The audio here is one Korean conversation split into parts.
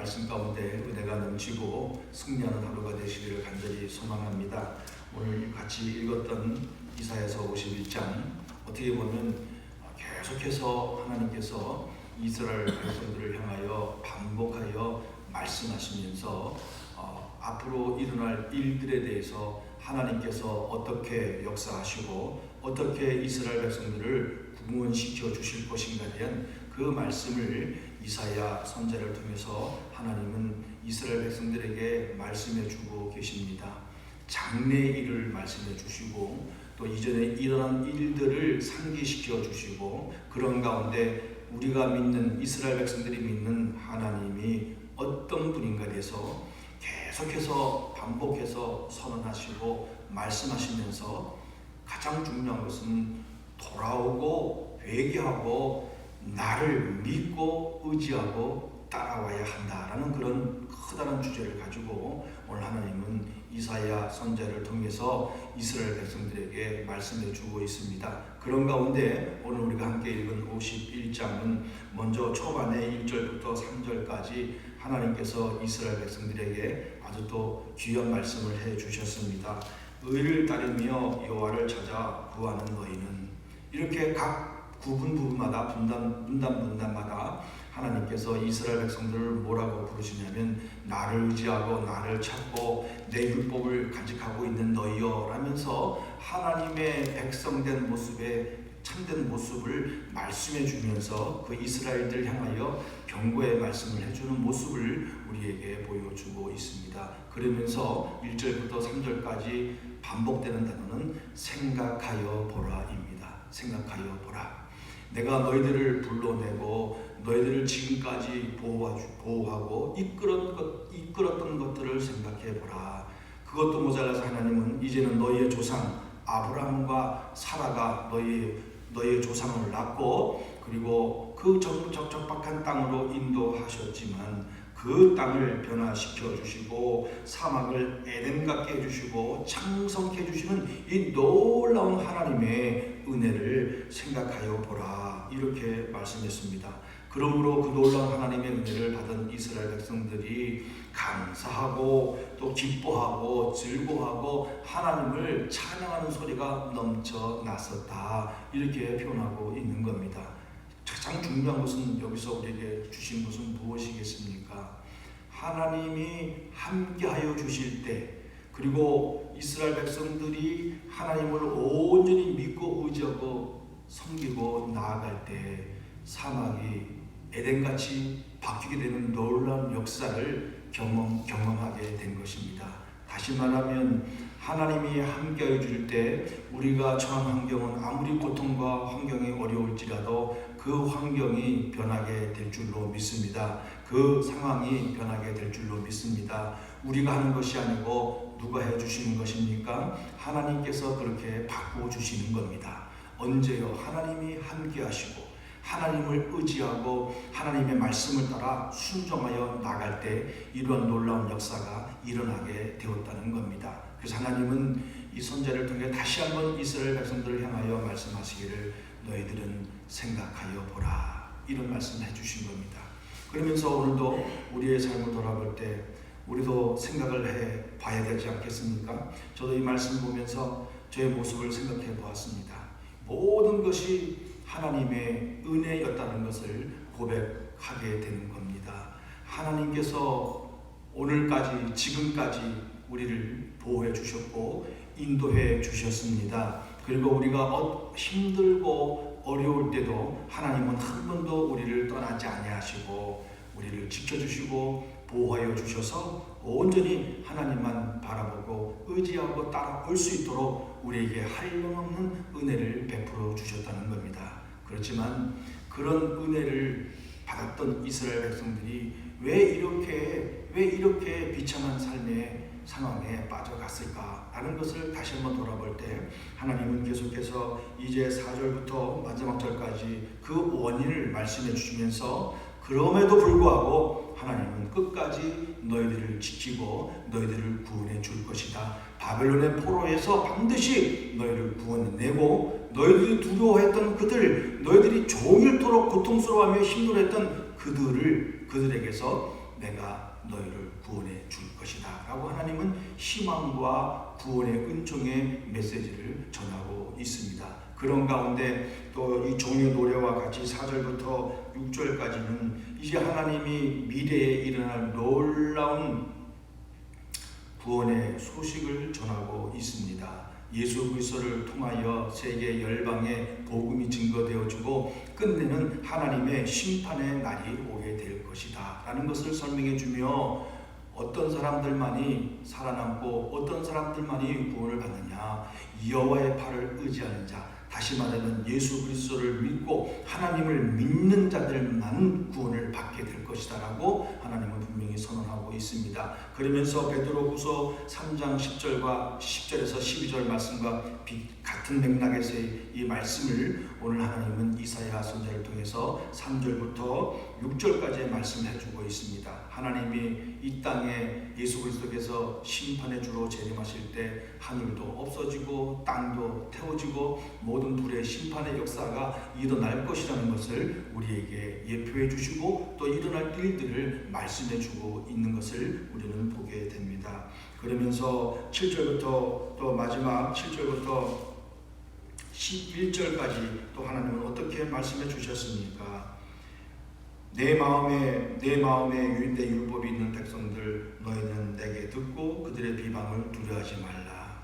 말씀 가운데 은혜가 넘치고 승리하는 하루가 되시기를 간절히 소망합니다. 오늘 같이 읽었던 이사야서 51장 어떻게 보면 계속해서 하나님께서 이스라엘 백성들을 향하여 반복하여 말씀하시면서 앞으로 일어날 일들에 대해서 하나님께서 어떻게 역사하시고 어떻게 이스라엘 백성들을 구원시켜 주실 것인가에 대한 그 말씀을 이사야 선지자를 통해서 하나님은 이스라엘 백성들에게 말씀해 주고 계십니다. 장래의 일을 말씀해 주시고 또 이전에 일어난 일들을 상기시켜 주시고 그런 가운데 우리가 믿는 이스라엘 백성들이 믿는 하나님이 어떤 분인가에 대해서 계속해서 반복해서 선언하시고 말씀하시면서 가장 중요한 것은 돌아오고 회개하고 나를 믿고 의지하고 따라와야 한다라는 그런 커다란 주제를 가지고 오늘 하나님은 이사야 선지자를 통해서 이스라엘 백성들에게 말씀해 주고 있습니다. 그런 가운데 오늘 우리가 함께 읽은 51장은 먼저 초반에 1절부터 3절까지 하나님께서 이스라엘 백성들에게 아주 또 귀한 말씀을 해 주셨습니다. 의를 따르며 여호와를 찾아 구하는 너희는, 이렇게 각 부분마다 분단마다 하나님께서 이스라엘 백성들을 뭐라고 부르시냐면 나를 의지하고 나를 찾고 내 율법을 간직하고 있는 너희여 라면서 하나님의 백성된 모습에 참된 모습을 말씀해 주면서 그 이스라엘들 향하여 경고의 말씀을 해주는 모습을 우리에게 보여주고 있습니다. 그러면서 1절부터 3절까지 반복되는 단어는 생각하여 보라입니다. 생각하여 보라. 내가 너희들을 불러내고 너희들을 지금까지 보호하고 이끌었던 것들을 생각해 보라. 그것도 모자라서 하나님은 이제는 너희의 조상 아브라함과 사라가 너희의 조상을 낳고 그리고 그 적박한 땅으로 인도하셨지만 그 땅을 변화시켜 주시고 사막을 에덴 같게 해주시고 창성케 해주시는 이 놀라운 하나님의 은혜를 생각하여 보라, 이렇게 말씀했습니다. 그러므로 그 놀라운 하나님의 은혜를 받은 이스라엘 백성들이 감사하고 또 기뻐하고 즐거워하고 하나님을 찬양하는 소리가 넘쳐났었다, 이렇게 표현하고 있는 겁니다. 가장 중요한 것은 여기서 우리에게 주신 것은 무엇이겠습니까? 하나님이 함께하여 주실 때, 그리고 이스라엘 백성들이 하나님을 온전히 믿고 의지하고 섬기고 나아갈 때 사막이 에덴같이 바뀌게 되는 놀라운 역사를 경험하게 된 것입니다. 다시 말하면 하나님이 함께하여 줄 때 우리가 처한 환경은 아무리 고통과 환경이 어려울지라도 그 환경이 변하게 될 줄로 믿습니다. 그 상황이 변하게 될 줄로 믿습니다. 우리가 하는 것이 아니고 누가 해주시는 것입니까? 하나님께서 그렇게 바꾸어 주시는 겁니다. 언제요? 하나님이 함께 하시고 하나님을 의지하고 하나님의 말씀을 따라 순종하여 나갈 때 이러한 놀라운 역사가 일어나게 되었다는 겁니다. 그래서 하나님은 이 선지자를 통해 다시 한번 이스라엘 백성들을 향하여 말씀하시기를 너희들은 생각하여 보라, 이런 말씀을 해주신 겁니다. 그러면서 오늘도 우리의 삶을 돌아볼 때 우리도 생각을 해 봐야 되지 않겠습니까? 저도 이 말씀을 보면서 저의 모습을 생각해 보았습니다. 모든 것이 하나님의 은혜였다는 것을 고백하게 되는 겁니다. 하나님께서 오늘까지 지금까지 우리를 보호해 주셨고 인도해 주셨습니다. 그리고 우리가 힘들고 어려울 때도 하나님은 한 번도 우리를 떠나지 아니하시고 우리를 지켜주시고 보호하여 주셔서 온전히 하나님만 바라보고 의지하고 따라올 수 있도록 우리에게 한량없는 은혜를 베풀어 주셨다는 겁니다. 그렇지만 그런 은혜를 받았던 이스라엘 백성들이 왜 이렇게 비참한 삶의 상황에 빠져갔을까 라는 것을 다시 한번 돌아볼 때 하나님은 계속해서 이제 4절부터 마지막 절까지 그 원인을 말씀해 주시면서 그럼에도 불구하고 하나님은 끝까지 너희들을 지키고 너희들을 구원해 줄 것이다. 바벨론의 포로에서 반드시 너희를 구원해내고 너희들이 두려워했던 너희들이 종일토록 고통스러워하며 힘들어했던 그들에게서 내가 너희를 구원해 줄 것이다 라고 하나님은 희망과 구원의 은총의 메시지를 전하고 있습니다. 그런 가운데 또 이 종의 노래와 같이 4절부터 6절까지는 이제 하나님이 미래에 일어날 놀라운 구원의 소식을 전하고 있습니다. 예수 그리스도를 통하여 세계 열방에 복음이 증거되어지고 끝내는 하나님의 심판의 날이 오게 될 것이다 라는 것을 설명해 주며 어떤 사람들만이 살아남고 어떤 사람들만이 구원을 받느냐, 여호와의 팔을 의지하는 자, 다시 말하면 예수 그리스도를 믿고 하나님을 믿는 자들만 구원을 받게 될 것이다 라고 하나님은 분명히 선언하고 있습니다. 그러면서 베드로후서 3장 10절과 10절에서 12절 말씀과 같은 맥락에서의 이 말씀을 오늘 하나님은 이사야 선지자를 통해서 3절부터 6절까지 말씀해주고 있습니다. 하나님이 이 땅에 예수 그리스도께서 심판의 주로 재림하실 때 하늘도 없어지고 땅도 태워지고 모든 불의 심판의 역사가 일어날 것이라는 것을 우리에게 예표해 주시고 또 일어날 일들을 말씀해 주고 있는 것을 우리는 보게 됩니다. 그러면서 7절부터 또 마지막 7절부터 11절까지 또 하나님은 어떻게 말씀해 주셨습니까? 내 마음에 내 율법이 있는 백성들, 너희는 내게 듣고 그들의 비방을 두려워하지 말라.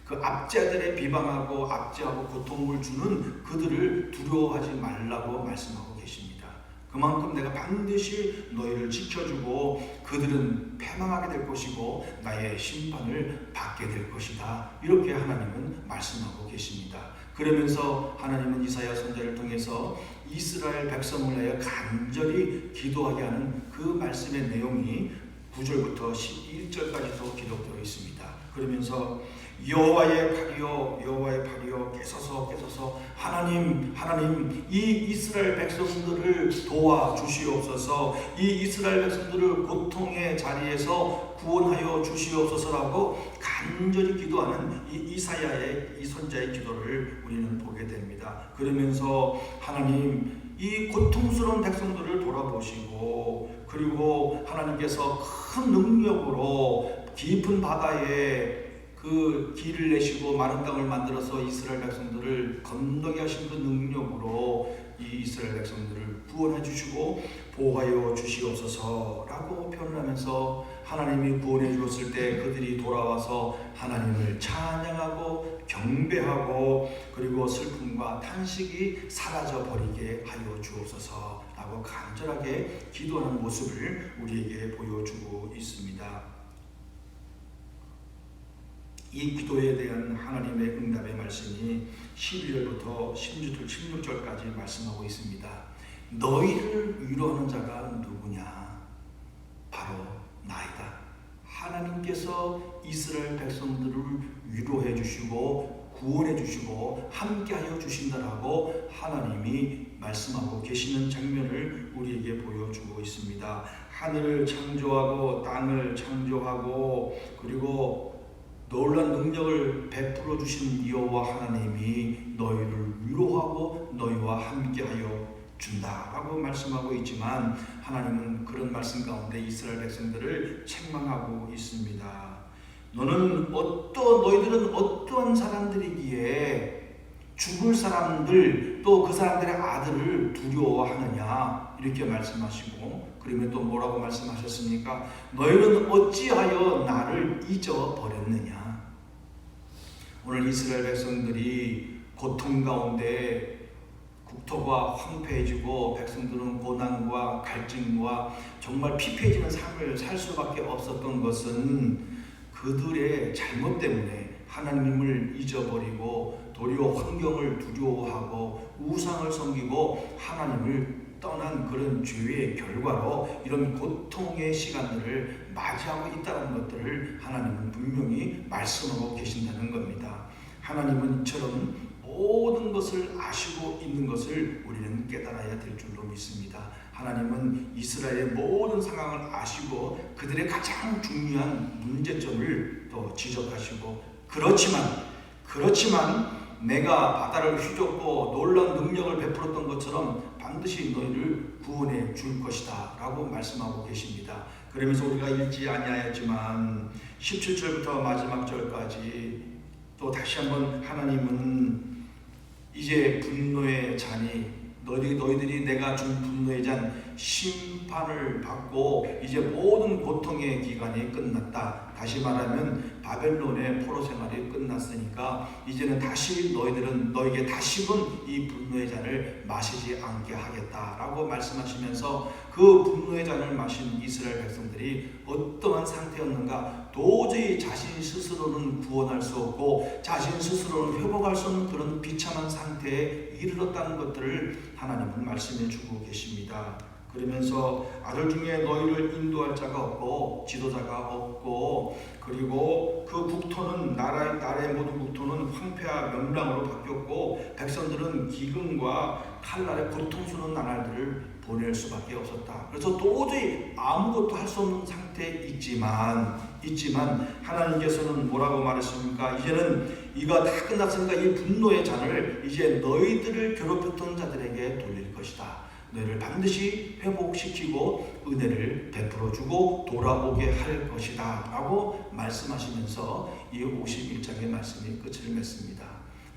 그 압제자들의 비방하고 압제하고 고통을 주는 그들을 두려워하지 말라고 말씀하고 계십니다. 그만큼 내가 반드시 너희를 지켜주고 그들은 패망하게 될 것이고 나의 심판을 받게 될 것이다. 이렇게 하나님은 말씀하고 계십니다. 그러면서 하나님은 이사야 선지자를 통해서 이스라엘 백성을 위하여 간절히 기도하게 하는 그 말씀의 내용이 9절부터 11절까지도 기록되어 있습니다. 그러면서 여호와의 팔이여 깨소서 하나님 이 이스라엘 백성들을 도와주시옵소서. 이 이스라엘 백성들을 고통의 자리에서 구원하여 주시옵소서라고 간절히 기도하는 이 이사야의 이 선지자의 기도를 우리는 보게 됩니다. 그러면서 하나님 이 고통스러운 백성들을 돌아보시고 그리고 하나님께서 큰 능력으로 깊은 바다에 그 길을 내시고 마른 땅을 만들어서 이스라엘 백성들을 건너게 하신 그 능력으로 이 이스라엘 백성들을 구원해 주시고 보호하여 주시옵소서라고 표현하면서 하나님이 구원해 주었을 때 그들이 돌아와서 하나님을 찬양하고 경배하고 그리고 슬픔과 탄식이 사라져 버리게 하여 주옵소서라고 간절하게 기도하는 모습을 우리에게 보여주고 있습니다. 이 기도에 대한 하나님의 응답의 말씀이 12절부터 16절까지 말씀하고 있습니다. 너희를 위로하는 자가 누구냐? 바로 나이다. 하나님께서 이스라엘 백성들을 위로해 주시고 구원해 주시고 함께하여 주신다라고 하나님이 말씀하고 계시는 장면을 우리에게 보여주고 있습니다. 하늘을 창조하고 땅을 창조하고 그리고 놀라운 능력을 베풀어 주신 여호와 하나님이 너희를 위로하고 너희와 함께하여 준다라고 말씀하고 있지만 하나님은 그런 말씀 가운데 이스라엘 백성들을 책망하고 있습니다. 너희들은 어떠한 사람들이기에 죽을 사람들 또 그 사람들의 아들을 두려워하느냐 이렇게 말씀하시고 그러면 또 뭐라고 말씀하셨습니까? 너희는 어찌하여 나를 잊어버렸느냐? 오늘 이스라엘 백성들이 고통 가운데 국토가 황폐해지고 백성들은 고난과 갈증과 정말 피폐해지는 삶을 살 수밖에 없었던 것은 그들의 잘못 때문에 하나님을 잊어버리고 도리어 환경을 두려워하고 우상을 섬기고 하나님을 떠난 그런 죄의 결과로 이런 고통의 시간들을 맞이하고 있다는 것들을 하나님은 분명히 말씀하고 계신다는 겁니다. 하나님은 이처럼 모든 것을 아시고 있는 것을 우리는 깨달아야 될 줄로 믿습니다. 하나님은 이스라엘의 모든 상황을 아시고 그들의 가장 중요한 문제점을 또 지적하시고 그렇지만 내가 바다를 휘젓고 놀라운 능력을 베풀었던 것처럼 반드시 너희를 구원해 줄 것이다 라고 말씀하고 계십니다. 그러면서 우리가 읽지 아니하였지만 17절부터 마지막 절까지 또 다시 한번 하나님은 이제 분노의 잔이 너희들이 내가 준 분노의 잔 심판을 받고 이제 모든 고통의 기간이 끝났다. 다시 말하면 바벨론의 포로 생활이 끝났으니까 이제는 다시 너에게 다시금 이 분노의 잔을 마시지 않게 하겠다라고 말씀하시면서 그 분노의 잔을 마신 이스라엘 백성들이 어떠한 상태였는가, 도저히 자신 스스로는 구원할 수 없고 자신 스스로는 회복할 수 없는 그런 비참한 상태에 이르렀다는 것들을 하나님은 말씀해 주고 계십니다. 그러면서 아들 중에 너희를 인도할 자가 없고 지도자가 없고, 그리고 그 국토는 나라의 모든 국토는 황폐와 명랑으로 바뀌었고 백성들은 기근과 칼날의 고통스러운 나날들을 보낼 수밖에 없었다. 그래서 도저히 아무것도 할 수 없는 상태에 있지만 하나님께서는 뭐라고 말했습니까? 이제는 이가 다 끝났으니까 이 분노의 잔을 이제 너희들을 괴롭혔던 자들에게 돌릴 것이다. 너희를 반드시 회복시키고 은혜를 베풀어주고 돌아오게 할 것이다 라고 말씀하시면서 이 51장의 말씀이 끝을 맺습니다.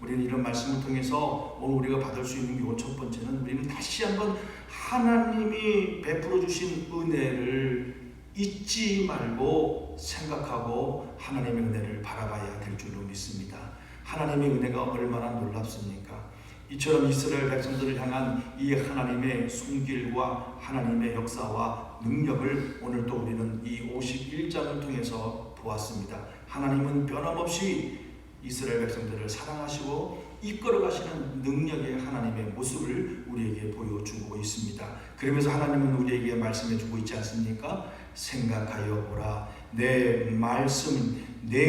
우리는 이런 말씀을 통해서 오늘 우리가 받을 수 있는 요 첫 번째는, 우리는 다시 한번 하나님이 베풀어 주신 은혜를 잊지 말고 생각하고 하나님의 은혜를 바라봐야 될 줄로 믿습니다. 하나님의 은혜가 얼마나 놀랍습니까? 이처럼 이스라엘 백성들을 향한 이 하나님의 손길과 하나님의 역사와 능력을 오늘도 우리는 이 51장을 통해서 보았습니다. 하나님은 변함없이 이스라엘 백성들을 사랑하시고 이끌어 가시는 능력의 하나님의 모습을 우리에게 보여주고 있습니다. 그러면서 하나님은 우리에게 말씀해 주고 있지 않습니까? 생각하여 보라. 내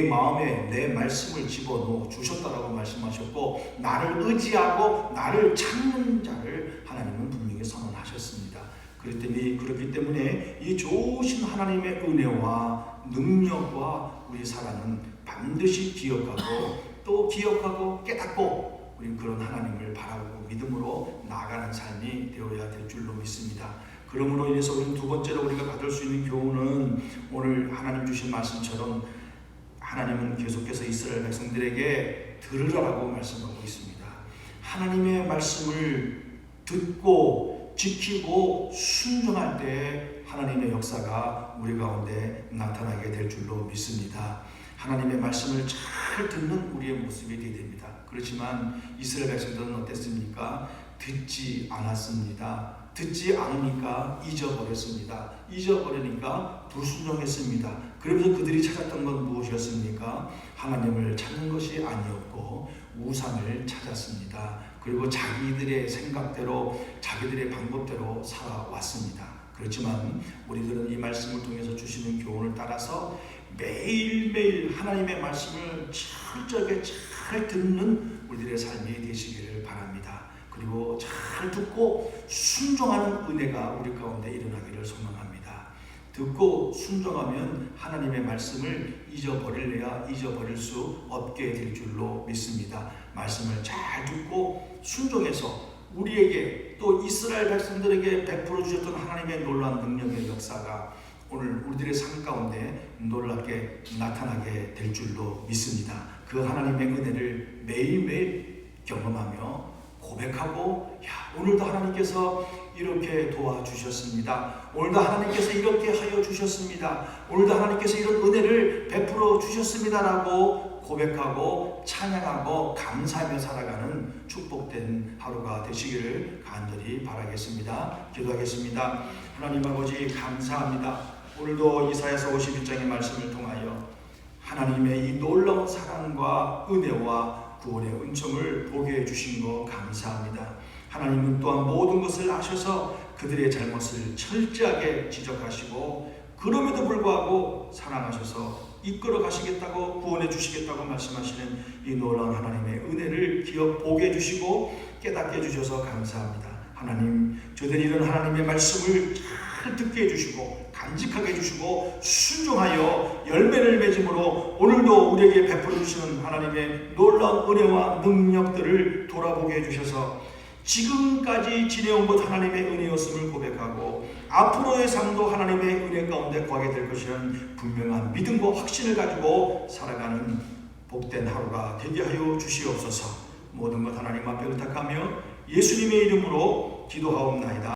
마음에 내 말씀을 집어넣어 주셨다라고 말씀하셨고, 나를 의지하고 나를 찾는 자를 하나님은 분명히 선언하셨습니다. 그렇기 때문에 이 좋으신 하나님의 은혜와 능력과 우리 사랑은 반드시 기억하고 깨닫고 우리는 그런 하나님을 바라보고 믿음으로 나아가는 삶이 되어야 될 줄로 믿습니다. 그러므로 인해서 우리는 두 번째로 우리가 받을 수 있는 교훈은, 오늘 하나님 주신 말씀처럼 하나님은 계속해서 이스라엘 백성들에게 들으라고 말씀하고 있습니다. 하나님의 말씀을 듣고 지키고 순종할 때 하나님의 역사가 우리 가운데 나타나게 될 줄로 믿습니다. 하나님의 말씀을 잘 듣는 우리의 모습이 되어야 됩니다. 그렇지만 이스라엘 백성들은 어땠습니까? 듣지 않았습니다. 듣지 않으니까 잊어버렸습니다. 잊어버리니까 불순종했습니다. 그러면서 그들이 찾았던 건 무엇이었습니까? 하나님을 찾는 것이 아니었고 우상을 찾았습니다. 그리고 자기들의 생각대로 자기들의 방법대로 살아왔습니다. 그렇지만 우리들은 이 말씀을 통해서 주시는 교훈을 따라서 매일매일 하나님의 말씀을 철저하게 잘 듣는 우리들의 삶이 되시기를 바랍니다. 그리고 잘 듣고 순종하는 은혜가 우리 가운데 일어나기를 소망합니다. 듣고 순종하면 하나님의 말씀을 잊어버릴 수 없게 될 줄로 믿습니다. 말씀을 잘 듣고 순종해서 우리에게 또 이스라엘 백성들에게 베풀어 주셨던 하나님의 놀라운 능력의 역사가 오늘 우리들의 삶 가운데 놀랍게 나타나게 될 줄로 믿습니다. 그 하나님의 은혜를 매일매일 경험하며 고백하고, 오늘도 하나님께서 이렇게 도와주셨습니다. 오늘도 하나님께서 이렇게 하여 주셨습니다. 오늘도 하나님께서 이런 은혜를 베풀어 주셨습니다라고 고백하고 찬양하고 감사하며 살아가는 축복된 하루가 되시기를 간절히 바라겠습니다. 기도하겠습니다. 하나님 아버지, 감사합니다. 오늘도 이사야서 51장의 말씀을 통하여 하나님의 이 놀라운 사랑과 은혜와 구원의 은총을 보게 해주신 것 감사합니다. 하나님은 또한 모든 것을 아셔서 그들의 잘못을 철저하게 지적하시고 그럼에도 불구하고 사랑하셔서 이끌어 가시겠다고 구원해 주시겠다고 말씀하시는 이 놀라운 하나님의 은혜를 보게 해주시고 깨닫게 해주셔서 감사합니다. 하나님, 저들이 이런 하나님의 말씀을 잘 듣게 해주시고 간직하게 해주시고 순종하여 열매를 맺음으로 오늘도 우리에게 베풀어 주시는 하나님의 놀라운 은혜와 능력들을 돌아보게 해주셔서 지금까지 지내온 것 하나님의 은혜였음을 고백하고 앞으로의 삶도 하나님의 은혜 가운데 거하게 될 것이라는 분명한 믿음과 확신을 가지고 살아가는 복된 하루가 되게 하여 주시옵소서. 모든 것 하나님 앞에 의탁하며 예수님의 이름으로 기도하옵나이다.